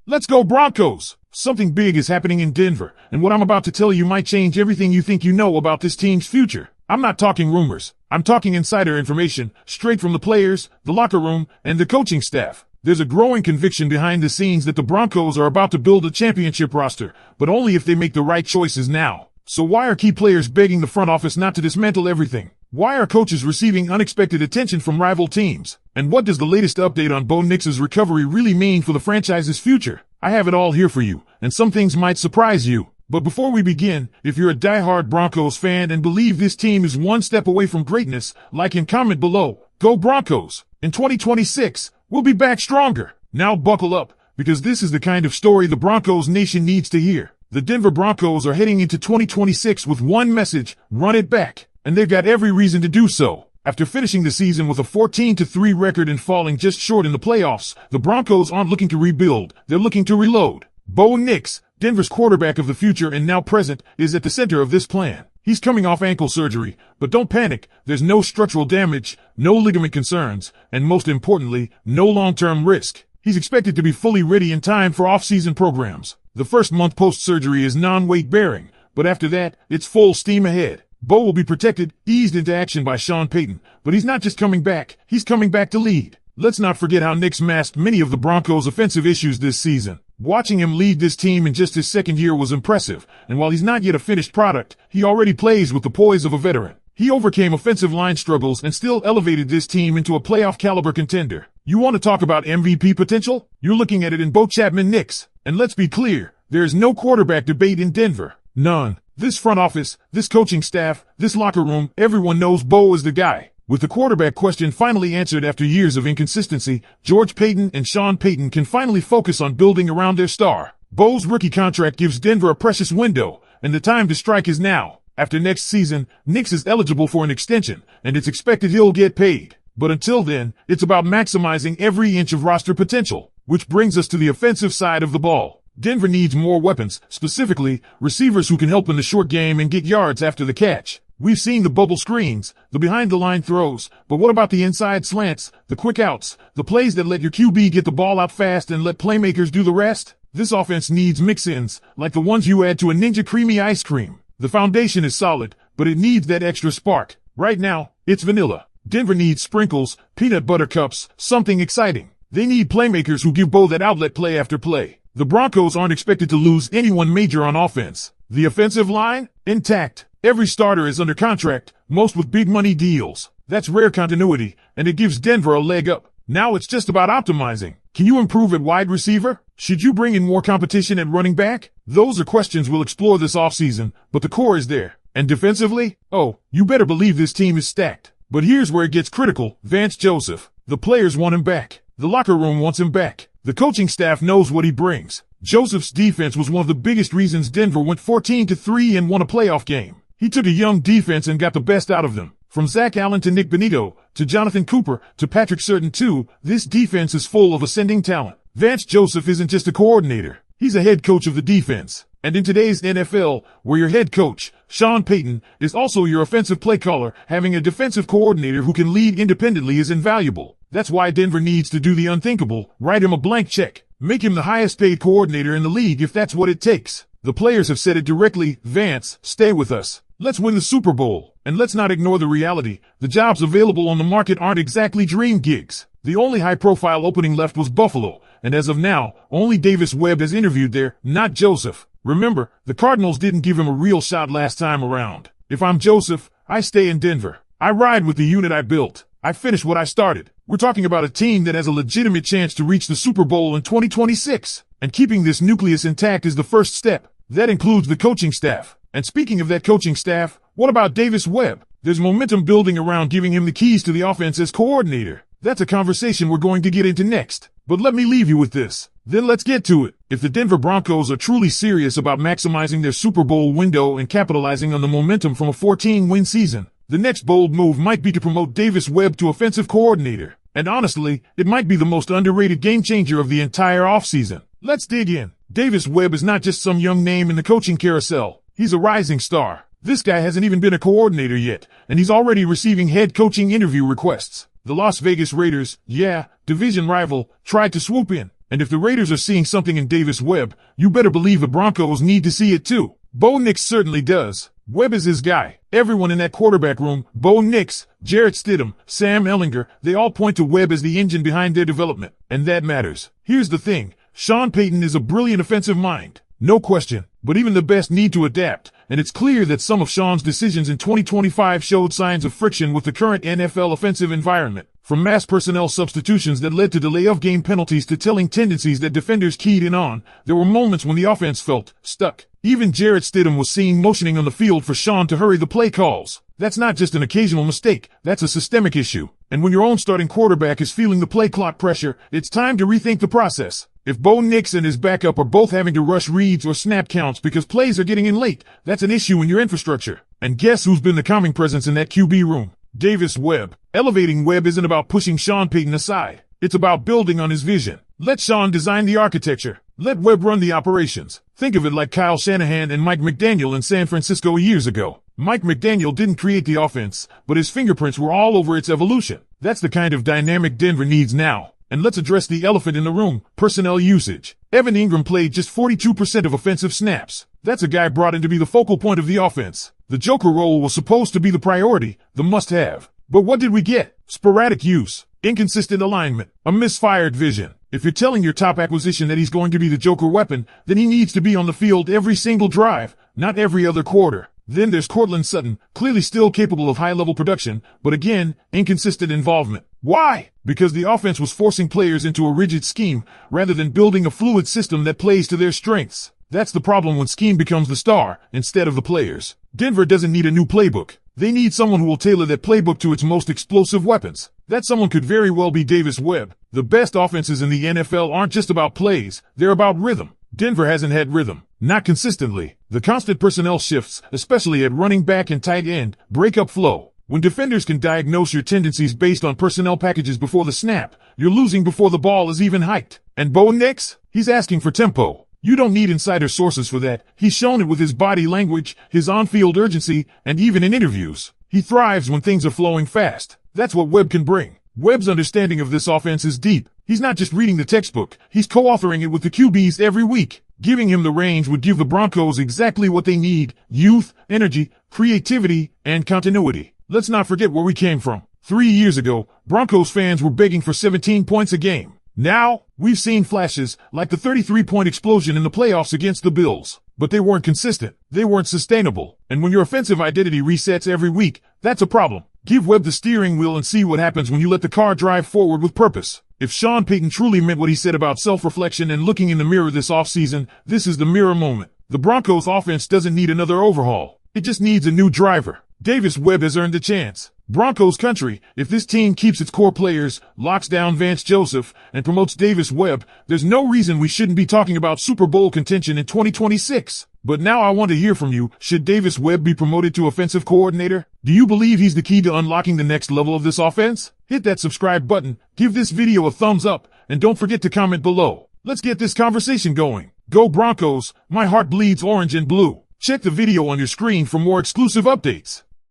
Let's go Broncos! Something big is happening in Denver, and what I'm about to tell you might change everything you think you know about this team's future. I'm not talking rumors. I'm talking insider information, straight from the players, the locker room, and the coaching staff. There's a growing conviction behind the scenes that the Broncos are about to build a championship roster, but only if they make the right choices now. So why are key players begging the front office not to dismantle everything? Why are coaches receiving unexpected attention from rival teams? And what does the latest update on Bo Nix's recovery really mean for the franchise's future? I have it all here for you, and some things might surprise you. But before we begin, if you're a diehard Broncos fan and believe this team is one step away from greatness, like and comment below. Go Broncos! In 2026, we'll be back stronger. Now buckle up, because this is the kind of story the Broncos nation needs to hear. The Denver Broncos are heading into 2026 with one message: run it back. And they've got every reason to do so. After finishing the season with a 14-3 record and falling just short in the playoffs, the Broncos aren't looking to rebuild, they're looking to reload. Bo Nix, Denver's quarterback of the future and now present, is at the center of this plan. He's coming off ankle surgery, but don't panic, there's no structural damage, no ligament concerns, and most importantly, no long-term risk. He's expected to be fully ready in time for off-season programs. The first month post-surgery is non-weight bearing, but after that, it's full steam ahead. Bo will be protected, eased into action by Payton, but he's not just coming back, he's coming back to lead. Let's not forget how Nix masked many of the Broncos' offensive issues this season. Watching him lead this team in just his second year was impressive, and while he's not yet a finished product, he already plays with the poise of a veteran. He overcame offensive line struggles and still elevated this team into a playoff-caliber contender. You want to talk about MVP potential? You're looking at it in Bo Nix. And let's be clear, there is no quarterback debate in Denver. None. This front office, this coaching staff, this locker room, everyone knows Bo is the guy. With the quarterback question finally answered after years of inconsistency, George Payton and Payton can finally focus on building around their star. Bo's rookie contract gives Denver a precious window, and the time to strike is now. After next season, Nix is eligible for an extension, and it's expected he'll get paid. But until then, it's about maximizing every inch of roster potential, which brings us to the offensive side of the ball. Denver needs more weapons, specifically receivers who can help in the short game and get yards after the catch. We've seen the bubble screens, the behind-the-line throws, but what about the inside slants, the quick outs, the plays that let your QB get the ball out fast and let playmakers do the rest? This offense needs mix-ins, like the ones you add to a Ninja Creamy ice cream. The foundation is solid, but it needs that extra spark. Right now, it's vanilla. Denver needs sprinkles, peanut butter cups, something exciting. They need playmakers who give Bo that outlet play after play. The Broncos aren't expected to lose anyone major on offense. The offensive line? Intact. Every starter is under contract, most with big money deals. That's rare continuity, and it gives Denver a leg up. Now it's just about optimizing. Can you improve at wide receiver? Should you bring in more competition at running back? Those are questions we'll explore this offseason, but the core is there. And defensively? Oh, you better believe this team is stacked. But here's where it gets critical. Vance Joseph. The players want him back. The locker room wants him back. The coaching staff knows what he brings. Joseph's defense was one of the biggest reasons Denver went 14-3 and won a playoff game. He took a young defense and got the best out of them. From Zach Allen to Nick Benito, to Jonathan Cooper, to Patrick Surtain too, this defense is full of ascending talent. Vance Joseph isn't just a coordinator. He's a head coach of the defense. And in today's NFL, where your head coach, Payton, is also your offensive play caller, having a defensive coordinator who can lead independently is invaluable. That's why Denver needs to do the unthinkable, write him a blank check. Make him the highest paid coordinator in the league if that's what it takes. The players have said it directly: Vance, stay with us. Let's win the Super Bowl. And let's not ignore the reality. The jobs available on the market aren't exactly dream gigs. The only high-profile opening left was Buffalo, and as of now, only Davis Webb has interviewed there, not Joseph. Remember, the Cardinals didn't give him a real shot last time around. If I'm Joseph, I stay in Denver. I ride with the unit I built. I finish what I started. We're talking about a team that has a legitimate chance to reach the Super Bowl in 2026. And keeping this nucleus intact is the first step. That includes the coaching staff. And speaking of that coaching staff, what about Davis Webb? There's momentum building around giving him the keys to the offense as coordinator. That's a conversation we're going to get into next. But let me leave you with this. Then let's get to it. If the Denver Broncos are truly serious about maximizing their Super Bowl window and capitalizing on the momentum from a 14-win season, the next bold move might be to promote Davis Webb to offensive coordinator. And honestly, it might be the most underrated game changer of the entire offseason. Let's dig in. Davis Webb is not just some young name in the coaching carousel. He's a rising star. This guy hasn't even been a coordinator yet, and he's already receiving head coaching interview requests. The Las Vegas Raiders, division rival, tried to swoop in. And if the Raiders are seeing something in Davis Webb, you better believe the Broncos need to see it too. Bo Nix certainly does. Webb is his guy. Everyone in that quarterback room, Bo Nix, Jarrett Stidham, Sam Ehlinger, they all point to Webb as the engine behind their development. And that matters. Here's the thing. Sean Payton is a brilliant offensive mind. No question. But even the best need to adapt. And it's clear that some of Sean's decisions in 2025 showed signs of friction with the current NFL offensive environment. From mass personnel substitutions that led to delay of game penalties to telling tendencies that defenders keyed in on, there were moments when the offense felt stuck. Even Jarrett Stidham was seen motioning on the field for Sean to hurry the play calls. That's not just an occasional mistake, that's a systemic issue. And when your own starting quarterback is feeling the play clock pressure, it's time to rethink the process. If Bo Nix and his backup are both having to rush reads or snap counts because plays are getting in late, that's an issue in your infrastructure. And guess who's been the calming presence in that QB room? Davis Webb. Elevating Webb isn't about pushing Sean Payton aside. It's about building on his vision. Let Sean design the architecture. Let Webb run the operations. Think of it like Kyle Shanahan and Mike McDaniel in San Francisco years ago. Mike McDaniel didn't create the offense, but his fingerprints were all over its evolution. That's the kind of dynamic Denver needs now. And let's address the elephant in the room, personnel usage. Evan Ingram played just 42% of offensive snaps. That's a guy brought in to be the focal point of the offense. The Joker role was supposed to be the priority, the must-have. But what did we get? Sporadic use, inconsistent alignment, a misfired vision. If you're telling your top acquisition that he's going to be the Joker weapon, then he needs to be on the field every single drive, not every other quarter. Then there's Courtland Sutton, clearly still capable of high-level production, but again, inconsistent involvement. Why? Because the offense was forcing players into a rigid scheme, rather than building a fluid system that plays to their strengths. That's the problem when scheme becomes the star, instead of the players. Denver doesn't need a new playbook. They need someone who will tailor that playbook to its most explosive weapons. That someone could very well be Davis Webb. The best offenses in the NFL aren't just about plays, they're about rhythm. Denver hasn't had rhythm. Not consistently. The constant personnel shifts, especially at running back and tight end, break up flow. When defenders can diagnose your tendencies based on personnel packages before the snap, you're losing before the ball is even hiked. And Bo Nix? He's asking for tempo. You don't need insider sources for that. He's shown it with his body language, his on-field urgency, and even in interviews. He thrives when things are flowing fast. That's what Webb can bring. Webb's understanding of this offense is deep. He's not just reading the textbook, he's co-authoring it with the QBs every week. Giving him the range would give the Broncos exactly what they need: youth, energy, creativity, and continuity. Let's not forget where we came from. 3 years ago, Broncos fans were begging for 17 points a game. Now, we've seen flashes, like the 33-point explosion in the playoffs against the Bills. But they weren't consistent. They weren't sustainable. And when your offensive identity resets every week, that's a problem. Give Webb the steering wheel and see what happens when you let the car drive forward with purpose. If Sean Payton truly meant what he said about self-reflection and looking in the mirror this offseason, this is the mirror moment. The Broncos offense doesn't need another overhaul. It just needs a new driver. Davis Webb has earned a chance. Broncos country, if this team keeps its core players, locks down Vance Joseph, and promotes Davis Webb, there's no reason we shouldn't be talking about Super Bowl contention in 2026. But now I want to hear from you. Should Davis Webb be promoted to offensive coordinator? Do you believe he's the key to unlocking the next level of this offense? Hit that subscribe button, give this video a thumbs up, and don't forget to comment below. Let's get this conversation going. Go Broncos, my heart bleeds orange and blue. Check the video on your screen for more exclusive updates.